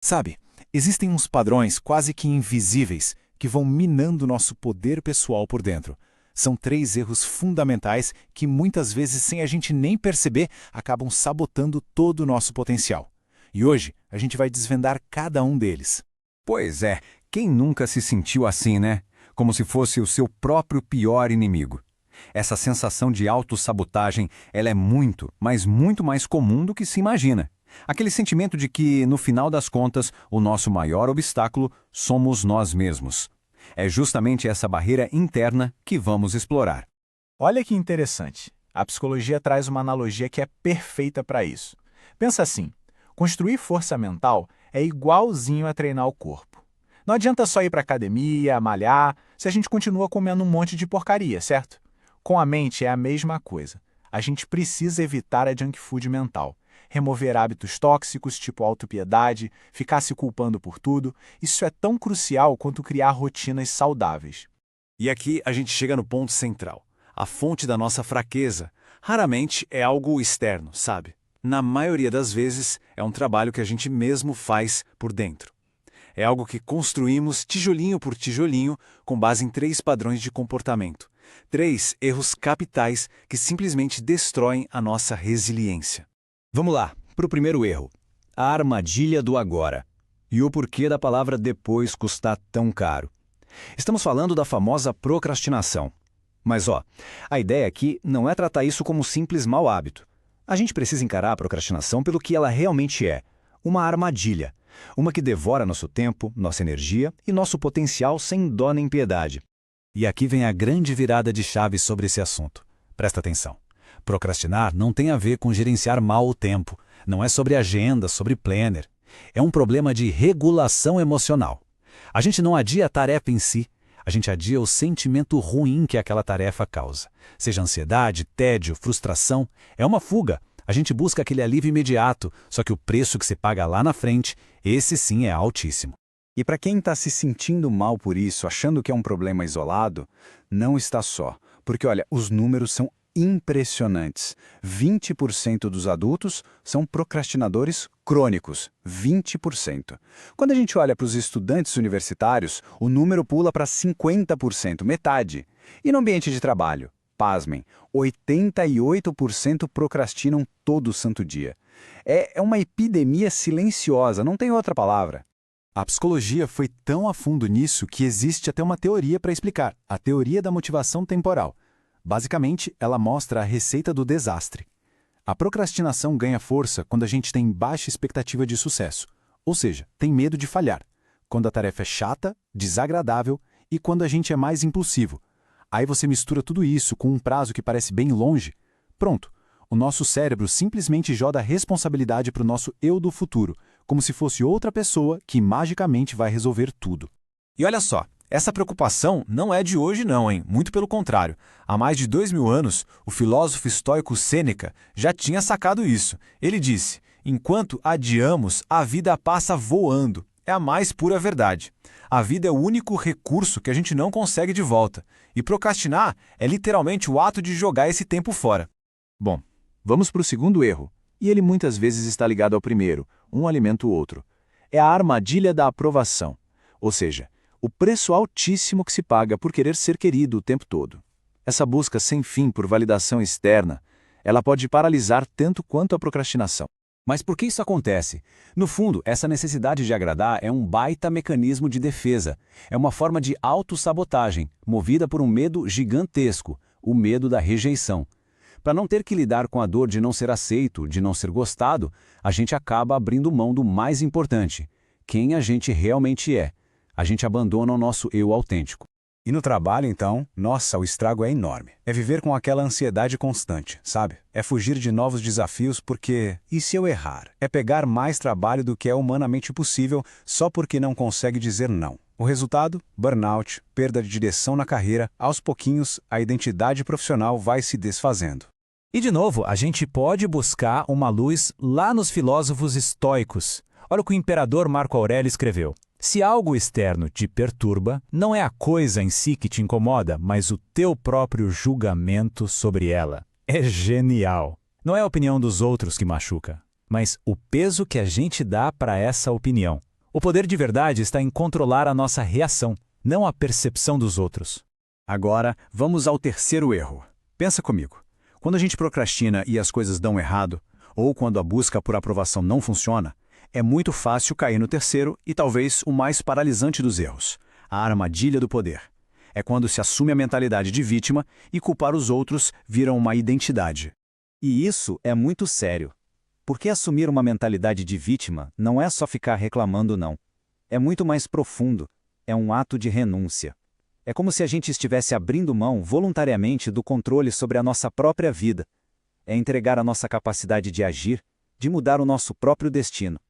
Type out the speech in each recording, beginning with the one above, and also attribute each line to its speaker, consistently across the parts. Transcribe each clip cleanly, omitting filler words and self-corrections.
Speaker 1: Sabe, existem uns padrões quase que invisíveis que vão minando nosso poder pessoal por dentro. São 3 erros fundamentais que muitas vezes, sem a gente nem perceber, acabam sabotando todo o nosso potencial. E hoje a gente vai desvendar cada um deles.
Speaker 2: Pois é, quem nunca se sentiu assim, né? Como se fosse o seu próprio pior inimigo. Essa sensação de autossabotagem, ela é muito, mas muito mais comum do que se imagina. Aquele sentimento de que, no final das contas, o nosso maior obstáculo somos nós mesmos. É justamente essa barreira interna que vamos explorar.
Speaker 3: Olha que interessante. A psicologia traz uma analogia que é perfeita para isso. Pensa assim, construir força mental é igualzinho a treinar o corpo. Não adianta só ir para a academia, malhar, se a gente continua comendo um monte de porcaria, certo? Com a mente é a mesma coisa. A gente precisa evitar a junk food mental. Remover hábitos tóxicos, tipo autopiedade, ficar se culpando por tudo, isso é tão crucial quanto criar rotinas saudáveis.
Speaker 1: E aqui a gente chega no ponto central. A fonte da nossa fraqueza raramente é algo externo, sabe? Na maioria das vezes, é um trabalho que a gente mesmo faz por dentro. É algo que construímos tijolinho por tijolinho com base em 3 padrões de comportamento. 3 erros capitais que simplesmente destroem a nossa resiliência.
Speaker 2: Vamos lá, para o primeiro erro. A armadilha do agora. E o porquê da palavra depois custar tão caro. Estamos falando da famosa procrastinação. Mas a ideia aqui não é tratar isso como um simples mau hábito. A gente precisa encarar a procrastinação pelo que ela realmente é. Uma armadilha. Uma que devora nosso tempo, nossa energia e nosso potencial sem dó nem piedade.
Speaker 1: E aqui vem a grande virada de chave sobre esse assunto. Presta atenção. Procrastinar não tem a ver com gerenciar mal o tempo. Não é sobre agenda, sobre planner. É um problema de regulação emocional. A gente não adia a tarefa em si. A gente adia o sentimento ruim que aquela tarefa causa. Seja ansiedade, tédio, frustração. É uma fuga. A gente busca aquele alívio imediato, só que o preço que se paga lá na frente, esse sim é altíssimo.
Speaker 2: E para quem está se sentindo mal por isso, achando que é um problema isolado, não está só. Porque, olha, os números são impressionantes. 20% dos adultos são procrastinadores crônicos. 20%. Quando a gente olha para os estudantes universitários, o número pula para 50%, metade. E no ambiente de trabalho? Pasmem, 88% procrastinam todo santo dia. É uma epidemia silenciosa, não tem outra palavra.
Speaker 1: A psicologia foi tão a fundo nisso que existe até uma teoria para explicar, a teoria da motivação temporal. Basicamente, ela mostra a receita do desastre. A procrastinação ganha força quando a gente tem baixa expectativa de sucesso, ou seja, tem medo de falhar, quando a tarefa é chata, desagradável e quando a gente é mais impulsivo. Aí você mistura tudo isso com um prazo que parece bem longe. Pronto, o nosso cérebro simplesmente joga a responsabilidade para o nosso eu do futuro, como se fosse outra pessoa que magicamente vai resolver tudo. E olha só, essa preocupação não é de hoje não, hein? Muito pelo contrário. Há mais de 2000 anos, o filósofo estoico Sêneca já tinha sacado isso. Ele disse, enquanto adiamos, a vida passa voando. É a mais pura verdade. A vida é o único recurso que a gente não consegue de volta. E procrastinar é literalmente o ato de jogar esse tempo fora.
Speaker 3: Bom, vamos para o segundo erro. E ele muitas vezes está ligado ao primeiro, um alimenta o outro. É a armadilha da aprovação. Ou seja, o preço altíssimo que se paga por querer ser querido o tempo todo. Essa busca sem fim por validação externa, ela pode paralisar tanto quanto a procrastinação.
Speaker 2: Mas por que isso acontece? No fundo, essa necessidade de agradar é um baita mecanismo de defesa. É uma forma de autossabotagem, movida por um medo gigantesco, o medo da rejeição. Para não ter que lidar com a dor de não ser aceito, de não ser gostado, a gente acaba abrindo mão do mais importante, quem a gente realmente é. A gente abandona o nosso eu autêntico.
Speaker 1: E no trabalho, então, nossa, o estrago é enorme. É viver com aquela ansiedade constante, sabe? É fugir de novos desafios porque, e se eu errar? É pegar mais trabalho do que é humanamente possível só porque não consegue dizer não. O resultado? Burnout, perda de direção na carreira, aos pouquinhos a identidade profissional vai se desfazendo.
Speaker 4: E de novo, a gente pode buscar uma luz lá nos filósofos estoicos. Olha o que o imperador Marco Aurélio escreveu. Se algo externo te perturba, não é a coisa em si que te incomoda, mas o teu próprio julgamento sobre ela. É genial! Não é a opinião dos outros que machuca, mas o peso que a gente dá para essa opinião. O poder de verdade está em controlar a nossa reação, não a percepção dos outros.
Speaker 2: Agora, vamos ao terceiro erro. Pensa comigo. Quando a gente procrastina e as coisas dão errado, ou quando a busca por aprovação não funciona, é muito fácil cair no terceiro e talvez o mais paralisante dos erros, a armadilha do poder. É quando se assume a mentalidade de vítima e culpar os outros vira uma identidade. E isso é muito sério. Porque assumir uma mentalidade de vítima não é só ficar reclamando, não. É muito mais profundo. É um ato de renúncia. É como se a gente estivesse abrindo mão voluntariamente do controle sobre a nossa própria vida. É entregar a nossa capacidade de agir, de mudar o nosso próprio destino.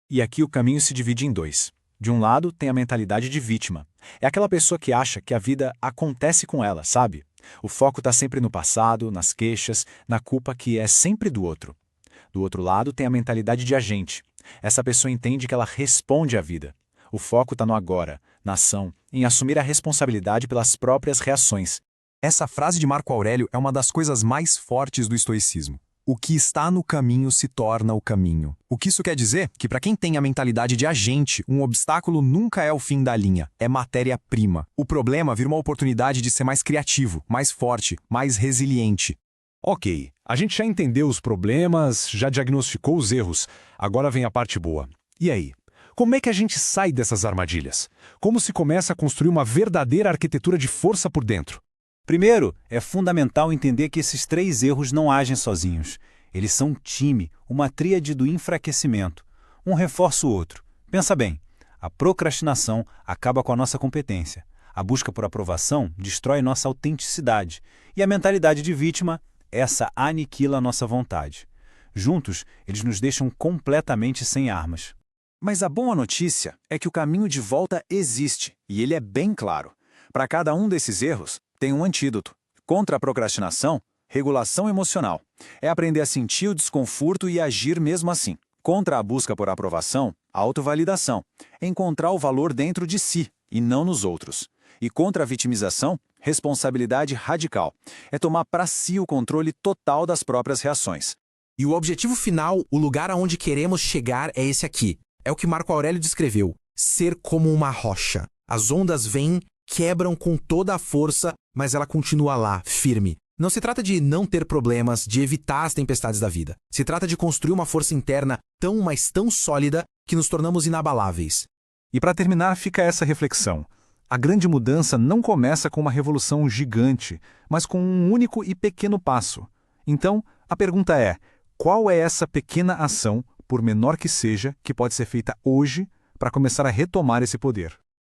Speaker 3: E aqui o caminho se divide em dois. De um lado, tem a mentalidade de vítima. É aquela pessoa que acha que a vida acontece com ela, sabe? O foco está sempre no passado, nas queixas, na culpa que é sempre do outro. Do outro lado, tem a mentalidade de agente. Essa pessoa entende que ela responde à vida. O foco está no agora, na ação, em assumir a responsabilidade pelas próprias reações.
Speaker 5: Essa frase de Marco Aurélio é uma das coisas mais fortes do estoicismo. O que está no caminho se torna o caminho. O que isso quer dizer? Que para quem tem a mentalidade de agente, um obstáculo nunca é o fim da linha, é matéria-prima. O problema vira uma oportunidade de ser mais criativo, mais forte, mais resiliente.
Speaker 6: Ok, a gente já entendeu os problemas, já diagnosticou os erros, agora vem a parte boa. E aí? Como é que a gente sai dessas armadilhas? Como se começa a construir uma verdadeira arquitetura de força por dentro?
Speaker 2: Primeiro, é fundamental entender que esses 3 erros não agem sozinhos. Eles são um time, uma tríade do enfraquecimento. Um reforça o outro. Pensa bem, a procrastinação acaba com a nossa competência. A busca por aprovação destrói nossa autenticidade. E a mentalidade de vítima, essa aniquila a nossa vontade. Juntos, eles nos deixam completamente sem armas. Mas a boa notícia é que o caminho de volta existe, e ele é bem claro. Para cada um desses erros, tem um antídoto. Contra a procrastinação, regulação emocional. É aprender a sentir o desconforto e agir mesmo assim. Contra a busca por aprovação, autovalidação. É encontrar o valor dentro de si, e não nos outros. E contra a vitimização, responsabilidade radical. É tomar para si o controle total das próprias reações.
Speaker 7: E o objetivo final, o lugar aonde queremos chegar é esse aqui. É o que Marco Aurélio descreveu. Ser como uma rocha. As ondas vêm, quebram com toda a força, mas ela continua lá, firme. Não se trata de não ter problemas, de evitar as tempestades da vida. Se trata de construir uma força interna tão, mas tão sólida que nos tornamos inabaláveis.
Speaker 6: E para terminar, fica essa reflexão. A grande mudança não começa com uma revolução gigante, mas com um único e pequeno passo. Então, a pergunta é, qual é essa pequena ação, por menor que seja, que pode ser feita hoje para começar a retomar esse poder?